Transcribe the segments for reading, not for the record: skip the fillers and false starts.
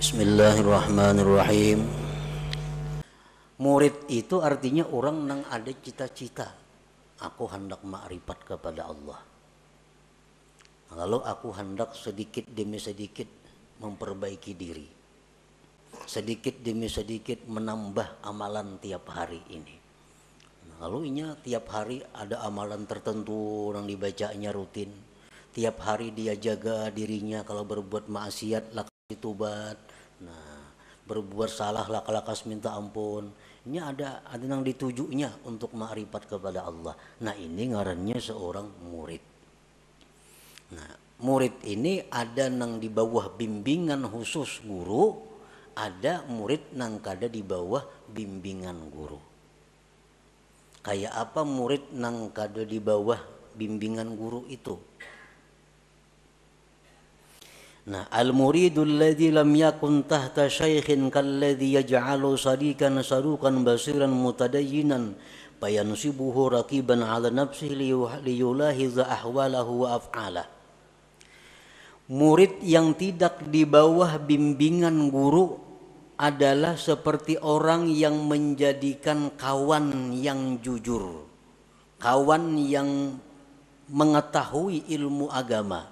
Bismillahirrahmanirrahim. Murid itu artinya orang nang ada cita-cita. Aku hendak ma'rifat kepada Allah. Lalu aku hendak sedikit demi sedikit memperbaiki diri. Sedikit demi sedikit menambah amalan tiap hari ini. Lalu inya tiap hari ada amalan tertentu yang dibacanya rutin. Tiap hari dia jaga dirinya, kalau berbuat maksiat lakas ditubat. Nah, berbuat salah lakas minta ampun. Ini ada yang ditujunya untuk ma'rifat kepada Allah. Nah, ini ngarannya seorang murid. Nah, murid ini ada nang di bawah bimbingan khusus guru, ada murid nang kada di bawah bimbingan guru. Kayak apa murid nang kada di bawah bimbingan guru itu? Nah, al-muridul ladzi lam yakun tahta syaikhin kalladzi yaj'alu sadikan sadukan basiran mutadayyinan fayansibuhu raqiban 'ala nafsihi liyulahiza ahwalahu wa af'alah. Murid yang tidak di bawah bimbingan guru adalah seperti orang yang menjadikan kawan yang jujur, kawan yang mengetahui ilmu agama.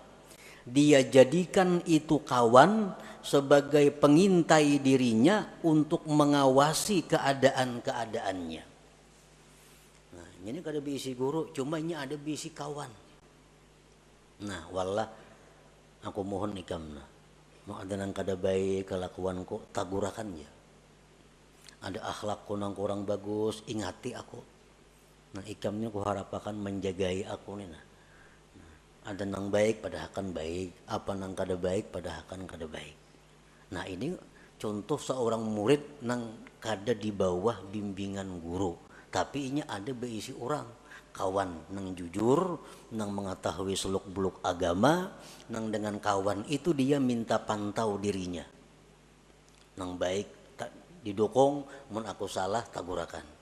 Dia jadikan itu kawan sebagai pengintai dirinya untuk mengawasi keadaan-keadaannya. Nah, ini kada bisi guru, cuma ini ada bisi kawan. Nah, wallah aku mohon ikamna, mau ada nang kada baik kelakuanku, tagurakan ya. Ada akhlakku nang kurang bagus, ingati aku. Nah, ikamnya ku harapakan menjagai aku nih. Nah, ada nang baik pada akan baik, apa nang kada baik pada akan kada baik. Nah, ini contoh seorang murid nang kada di bawah bimbingan guru, tapi ini ada berisi orang kawan nang jujur, nang mengetahui seluk beluk agama, nang dengan kawan itu dia minta pantau dirinya. Nang baik didukung, mun aku salah tagurakan.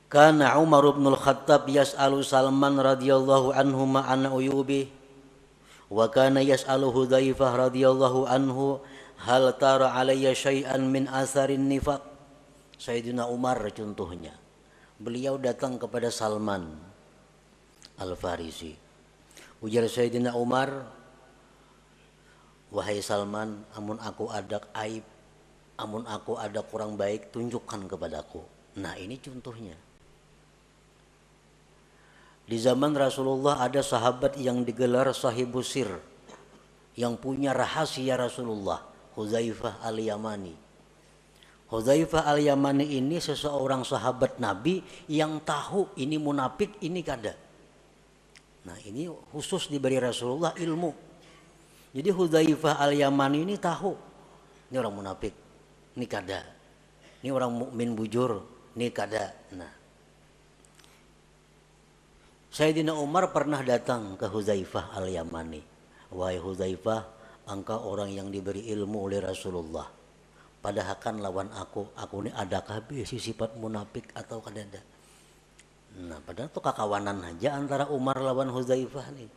Kana Umar bin Al-Khattab yas'alu Salman radhiyallahu anhu ma'an uyubi wa kana yas'alu Hudzaifah radhiyallahu anhu hal tara alayya syai'an min atharin nifaq. Sayyidina Umar contohnya, beliau datang kepada Salman Al-Farisi. Ujar Sayyidina Umar, wahai Salman, amun aku ada aib, amun aku ada kurang baik, tunjukkan kepadaku. Nah, ini contohnya. Di zaman Rasulullah ada sahabat yang digelar sahibus sir, yang punya rahasia Rasulullah, Hudzaifah al-Yamani. Hudzaifah al-Yamani ini seseorang sahabat Nabi yang tahu ini munafik, ini kada. Nah, ini khusus diberi Rasulullah ilmu. Jadi Hudzaifah al-Yamani ini tahu, ini orang munafik, ini kada. Ini orang mukmin bujur, ini kada. Nah, Sayyidina Umar pernah datang ke Hudzaifah al-Yamani. Wahai Hudzaifah, engkau orang yang diberi ilmu oleh Rasulullah. Padahal kan lawan aku ini adakah bisi sifat munafik atau kadada? Nah, padahal itu kakawanan aja antara Umar lawan Hudzaifah nih.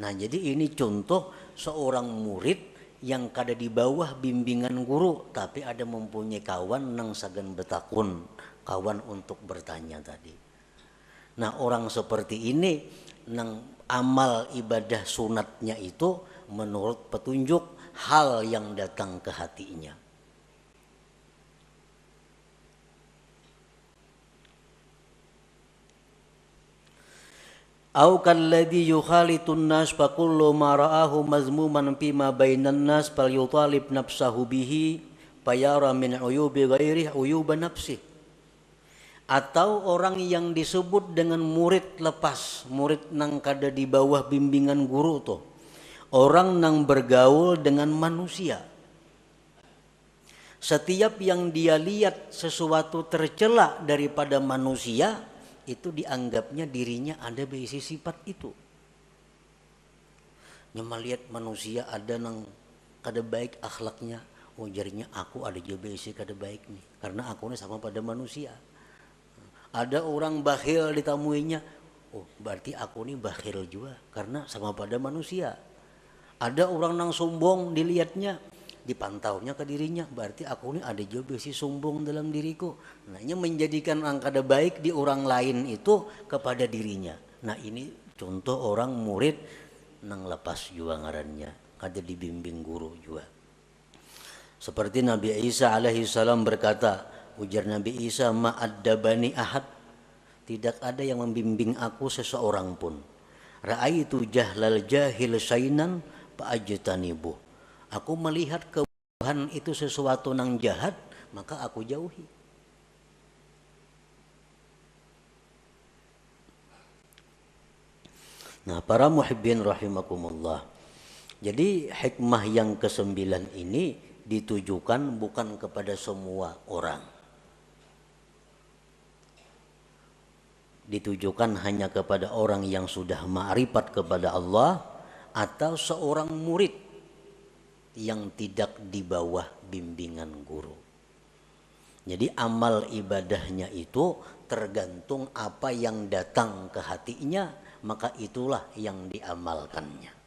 Nah, jadi ini contoh seorang murid yang kada di bawah bimbingan guru, tapi ada mempunyai kawan nang sagan betakun, kawan untuk bertanya tadi. Nah, orang seperti ini nang amal ibadah sunatnya itu menurut petunjuk hal yang datang ke hatinya. Au kalladhi yukhalitun nas fa kullu ma ra'ahu mazmuman fima bainan nas falyutalib nafsahu bihi fayara min uyubi ghairihi uyuba nafsihi. Atau orang yang disebut dengan murid lepas, murid nang kada di bawah bimbingan guru tuh, orang nang bergaul dengan manusia. Setiap yang dia lihat sesuatu tercela daripada manusia, itu dianggapnya dirinya ada berisi sifat itu. Nyama lihat manusia ada nang kada baik akhlaknya, ujarnya aku ada juga berisi kada baik nih, karena aku ini sama pada manusia. Ada orang bakhil ditamuinya, oh berarti aku ini bakhil juga karena sama pada manusia. Ada orang nang sombong dilihatnya, dipantaunya ke dirinya, berarti aku ini ada juga si sombong dalam diriku. Nah ini menjadikan angkada baik di orang lain itu kepada dirinya. Nah ini contoh orang murid nang lepas juga ngarannya, kada dibimbing guru juga. Seperti Nabi Isa alaihi salam berkata, ujar Nabi Isa, ma'addabani ahad, tidak ada yang membimbing aku seseorang pun. Ra'aitu jahlal jahil sainan fa'ajtanibuh. Aku melihat kebodohan itu sesuatu nang jahat, maka aku jauhi. Nah, para muhibbin rahimakumullah. Jadi hikmah yang ke-9 ini ditujukan bukan kepada semua orang. Ditujukan hanya kepada orang yang sudah ma'rifat kepada Allah atau seorang murid yang tidak di bawah bimbingan guru. Jadi amal ibadahnya itu tergantung apa yang datang ke hatinya, maka itulah yang diamalkannya.